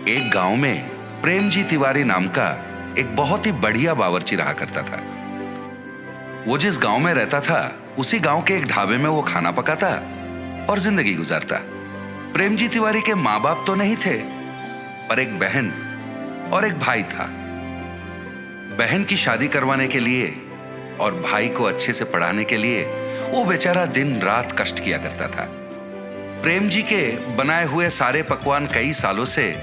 एक गांव में प्रेमजी तिवारी नाम का एक बहुत ही बढ़िया बावर्ची रहा करता था। वो जिस गांव में रहता था उसी गांव के एक ढाबे में वो खाना पकाता और जिंदगी गुजारता। प्रेमजी तिवारी के माँ बाप तो नहीं थे, पर एक बहन और एक भाई था। बहन की शादी करवाने के लिए और भाई को अच्छे से पढ़ाने के लिए वो बेचारा दिन रात कष्ट किया करता था। प्रेम जी के बनाए हुए सारे पकवान कई सालों से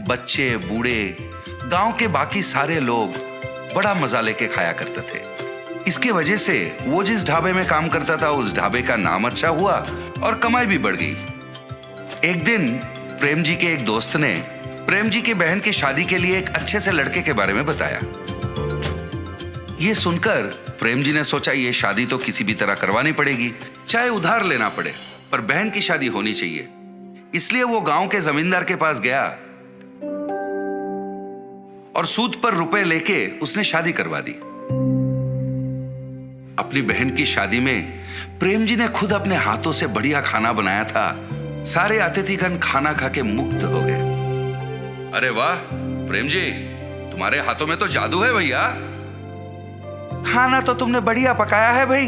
बच्चे बूढ़े गांव के बाकी सारे लोग बड़ा मजा लेके खाया करते थे। इसकी वजह से वो जिस ढाबे में काम करता था उस ढाबे का नाम अच्छा हुआ और कमाई भी बढ़ गई। एक दिन प्रेम जी के एक दोस्त ने प्रेम जी की बहन की शादी के लिए एक अच्छे से लड़के के बारे में बताया। ये सुनकर प्रेम जी ने सोचा ये शादी तो किसी भी तरह करवानी पड़ेगी, चाहे उधार लेना पड़े, पर बहन की शादी होनी चाहिए। इसलिए वो गांव के जमींदार के पास गया और सूद पर रुपए लेके उसने शादी करवा दी। अपनी बहन की शादी में प्रेम जी ने खुद अपने हाथों से बढ़िया खाना बनाया था। सारे अतिथिगण खाना खा के मुग्ध हो गए। अरे वाह प्रेम जी, तुम्हारे हाथों में तो जादू है भैया। खाना तो तुमने बढ़िया पकाया है भाई।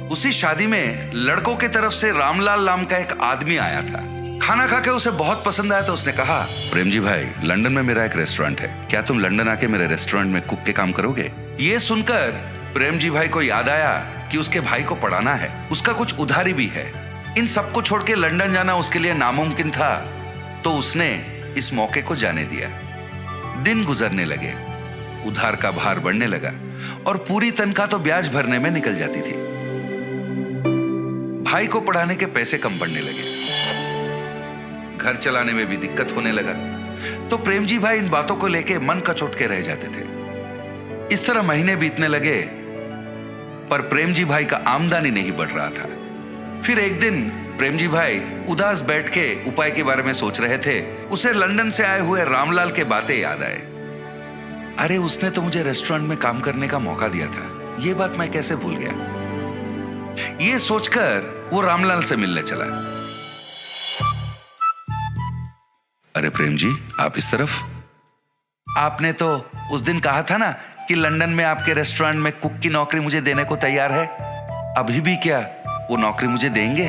उसी शादी में लड़कों की तरफ से रामलाल नाम का एक आदमी आया था। खाना खा के उसे बहुत पसंद आया तो उसने कहा, प्रेम जी भाई, लंदन में मेरा एक रेस्टोरेंट है, क्या तुम लंदन आके मेरे रेस्टोरेंट में कुक के काम करोगे? ये सुनकर प्रेम जी भाई को याद आया कि उसके भाई को पढ़ाना है, उसका कुछ उधारी भी है। इन सबको छोड़ के लंदन जाना उसके लिए नामुमकिन था, तो उसने इस मौके को जाने दिया। दिन गुजरने लगे, उधार का भार बढ़ने लगा और पूरी तनख्वाह तो ब्याज भरने में निकल जाती थी। भाई को पढ़ाने के पैसे कम पड़ने लगे, घर चलाने में भी दिक्कत होने लगा। तो प्रेम जी भाई इन बातों को लेके मन कचोट के रह जाते थे। इस तरह महीने बीतने लगे, पर प्रेम जी भाई का आमदनी नहीं बढ़ रहा था। फिर एक दिन प्रेम जी भाई उदास बैठ के उपाय के बारे में सोच रहे थे। उसे लंदन से आए हुए रामलाल के बातें याद आए। अरे उसने तो मुझे रेस्टोरेंट में काम करने का मौका दिया था, ये बात मैं कैसे भूल गया। ये सोचकर वो रामलाल से मिलने चला। अरे प्रेम जी, आप इस तरफ? आपने तो उस दिन कहा था ना कि लंदन में आपके रेस्टोरेंट में कुक की नौकरी मुझे देने को तैयार है। अभी भी क्या वो नौकरी मुझे देंगे?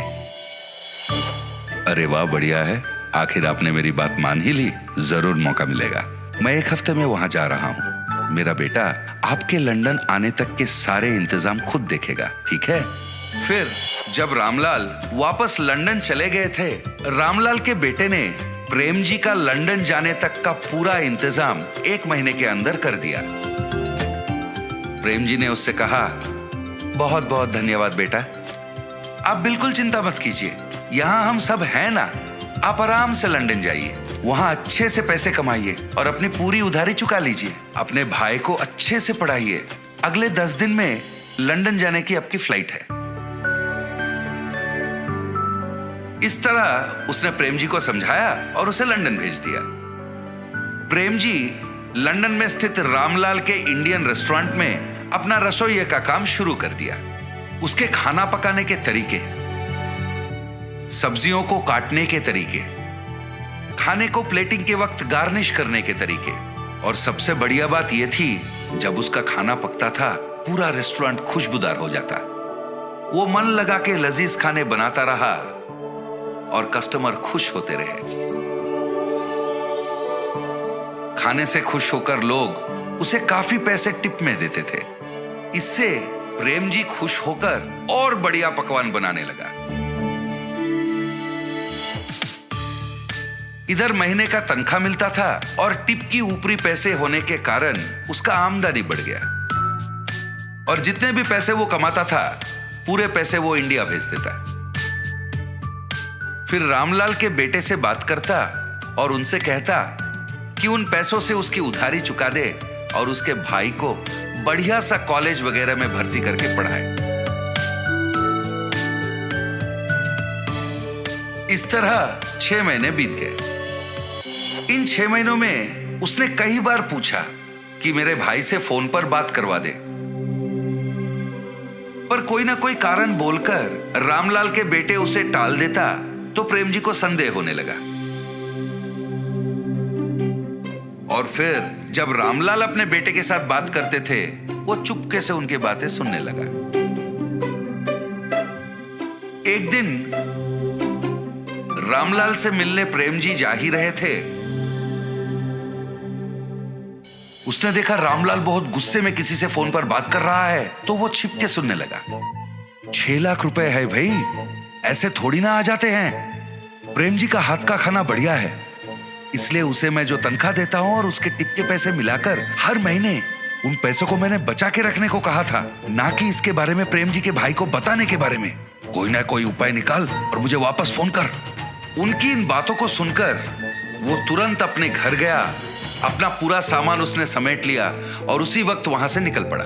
अरे वाह, बढ़िया है, आखिर आपने मेरी बात मान ही ली। जरूर मौका मिलेगा। मैं एक हफ्ते में वहां जा रहा हूं। मेरा बेटा आपके लंदन आने तक के सारे इंतजाम खुद देखेगा, ठीक है? फिर जब रामलाल वापस लंदन चले गए थे, रामलाल के बेटे ने प्रेम जी का लंदन जाने तक का पूरा इंतजाम 1 महीने के अंदर कर दिया। प्रेम जी ने उससे कहा, बहुत बहुत धन्यवाद बेटा, आप बिल्कुल चिंता मत कीजिए, यहां हम सब हैं ना। आप आराम से लंदन जाइए, वहां अच्छे से पैसे कमाइए और अपनी पूरी उधारी चुका लीजिए। अपने भाई को अच्छे से पढ़ाइए। अगले 10 दिन में लंदन जाने की आपकी फ्लाइट है। इस तरह उसने प्रेम जी को समझाया और उसे लंदन भेज दिया। प्रेम जी लंदन में स्थित रामलाल के इंडियन रेस्टोरेंट में अपना रसोइये का काम शुरू कर दिया। उसके खाना पकाने के तरीके, सब्जियों को काटने के तरीके, खाने को प्लेटिंग के वक्त गार्निश करने के तरीके, और सबसे बढ़िया बात यह थी, जब उसका खाना पकता था पूरा रेस्टोरेंट खुशबूदार हो जाता। वो मन लगा के लजीज खाने बनाता रहा और कस्टमर खुश होते रहे। खाने से खुश होकर लोग उसे काफी पैसे टिप में देते थे। इससे प्रेम जी खुश होकर और बढ़िया पकवान बनाने लगा। इधर महीने का तनख्वाह मिलता था और टिप की ऊपरी पैसे होने के कारण उसका आमदनी बढ़ गया। और जितने भी पैसे वो कमाता था पूरे पैसे वो इंडिया भेज देता। फिर रामलाल के बेटे से बात करता और उनसे कहता कि उन पैसों से उसकी उधारी चुका दे और उसके भाई को बढ़िया सा कॉलेज वगैरह में भर्ती करके पढ़ाए। इस तरह 6 महीने बीत गए। इन 6 महीनों में उसने कई बार पूछा कि मेरे भाई से फोन पर बात करवा दे, पर कोई ना कोई कारण बोलकर रामलाल के बेटे उसे टाल देता तो प्रेम जी को संदेह होने लगा। और फिर जब रामलाल अपने बेटे के साथ बात करते थे, वो चुपके से उनकी बातें सुनने लगा। एक दिन रामलाल से मिलने प्रेम जी जा ही रहे थे। उसने देखा रामलाल बहुत गुस्से में किसी से फोन पर बात कर रहा है, तो वो छिपके सुनने लगा। 6 लाख रुपए है भाई, ऐसे थोड़ी ना आ जाते हैं। प्रेम जी का हाथ का खाना बढ़िया है, इसलिए उसे मैं जो तनख्वाह देता हूं और उसके टिप के पैसे मिलाकर हर महीने उन पैसों को मैंने बचा के रखने को कहा था, ना कि इसके बारे में प्रेम जी के भाई को बताने के बारे में। कोई ना कोई उपाय निकाल और मुझे वापस फोन कर। उनकी इन बातों को सुनकर वो तुरंत अपने घर गया, अपना पूरा सामान उसने समेट लिया और उसी वक्त वहां से निकल पड़ा।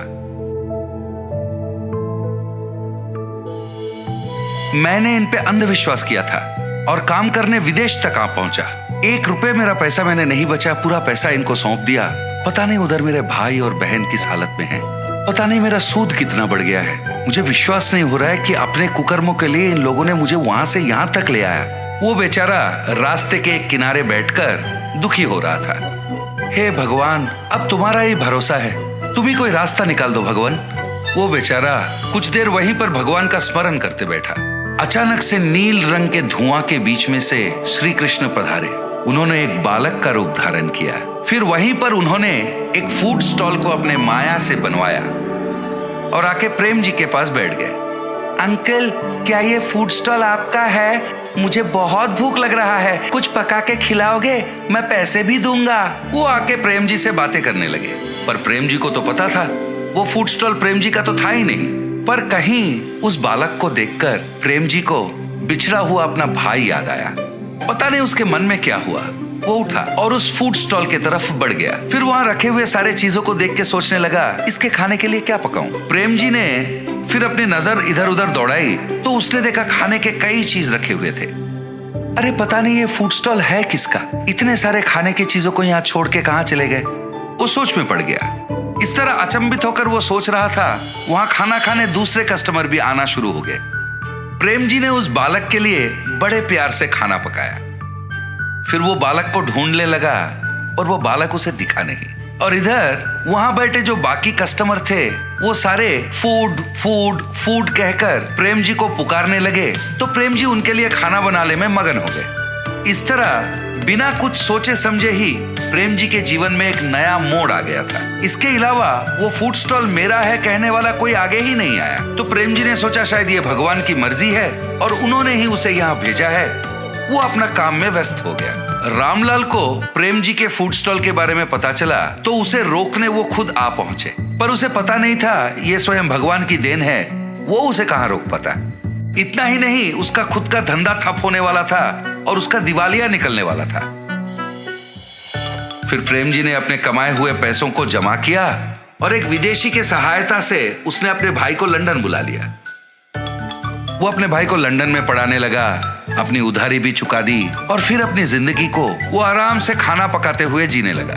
मैंने इन पे अंधविश्वास किया था और काम करने विदेश तक आ पहुंचा। 1 रुपए मेरा पैसा मैंने नहीं बचा, पूरा पैसा इनको सौंप दिया। पता नहीं उधर मेरे भाई और बहन किस हालत में हैं। पता नहीं मेरा सूद कितना बढ़ गया है। मुझे विश्वास नहीं हो रहा है कि अपने कुकर्मों के लिए इन लोगों ने मुझे वहां से यहां तक ले आया। वो बेचारा रास्ते के एक किनारे बैठकर दुखी हो रहा था। हे भगवान, अब तुम्हारा ही भरोसा है, तुम ही कोई रास्ता निकाल दो भगवान। वो बेचारा कुछ देर वहीं पर भगवान का स्मरण करते बैठा। अचानक से नील रंग के धुआं के बीच में से श्री कृष्ण पधारे। उन्होंने एक बालक का रूप धारण किया। फिर वहीं पर उन्होंने एक फूड स्टॉल को अपने माया से बनवाया और आके प्रेम जी के पास बैठ गए। अंकल, क्या ये फूड स्टॉल आपका है? मुझे बहुत भूख लग रहा है, कुछ पका के खिलाओगे? मैं पैसे भी दूंगा। वो आके प्रेम जी से बातें करने लगे, पर प्रेम जी को तो पता था वो फूड स्टॉल प्रेम जी का तो था ही नहीं। पर कहीं उस बालक को देखकर प्रेम जी को बिछड़ा हुआ अपना भाई याद आया। पता नहीं उसके मन में क्या हुआ। वो उठा और उस फूड स्टॉल की तरफ बढ़ गया। फिर वहां रखे हुए सारे चीजों को देख के सोचने लगा, इसके खाने के लिए क्या पकाऊं? प्रेम जी ने फिर अपनी नजर इधर उधर दौड़ाई तो उसने देखा खाने के कई चीज रखे हुए थे। अरे पता नहीं ये फूड स्टॉल है किसका? इतने सारे खाने की चीजों को यहाँ छोड़ के कहाँ चले गए? वो सोच में पड़ गया। इस तरह अचंभित होकर वो सोच रहा था, वहां खाना खाने दूसरे कस्टमर भी आना शुरू हो गए। प्रेम जी ने उस बालक के लिए बड़े प्यार से खाना पकाया। फिर वो बालक को ढूंढने लगा और वो बालक उसे दिखा नहीं। और इधर वहां बैठे जो बाकी कस्टमर थे वो सारे फूड फूड फूड कहकर प्रेम जी को पुकारने लगे, तो प्रेम जी उनके लिए खाना बनाने में मगन हो गए। इस तरह बिना कुछ सोचे समझे ही प्रेम जी के जीवन में एक नया मोड़ आ गया था। इसके अलावा वो फूड स्टॉल मेरा है कहने वाला कोई आगे ही नहीं आया। तो प्रेम जी ने सोचा शायद ये भगवान की मर्जी है और उन्होंने ही उसे यहाँ भेजा है। वो अपना काम में व्यस्त हो गया। रामलाल को प्रेम जी के फूड स्टॉल के बारे में पता चला तो उसे रोकने वो खुद आ पहुंचे, पर उसे पता नहीं था ये स्वयं भगवान की देन है। वो उसे कहां रोक पाता। इतना ही नहीं, उसका खुद का धंधा ठप होने वाला था और उसका दिवालिया निकलने वाला था। फिर प्रेम जी ने अपने कमाए हुए पैसों को जमा किया और एक विदेशी के सहायता से उसने अपने भाई को लंदन बुला लिया। वो अपने भाई को लंदन में पढ़ाने लगा, अपनी उधारी भी चुका दी और फिर अपनी जिंदगी को वो आराम से खाना पकाते हुए जीने लगा।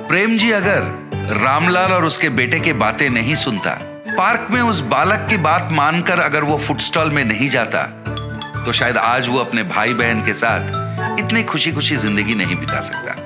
प्रेम जी अगर रामलाल और उसके बेटे की बातें नहीं सुनता, पार्क में उस बालक की बात मानकर अगर वो फूड स्टॉल में नहीं जाता, तो शायद आज वो अपने भाई बहन के साथ इतनी खुशी खुशी जिंदगी नहीं बिता सकता।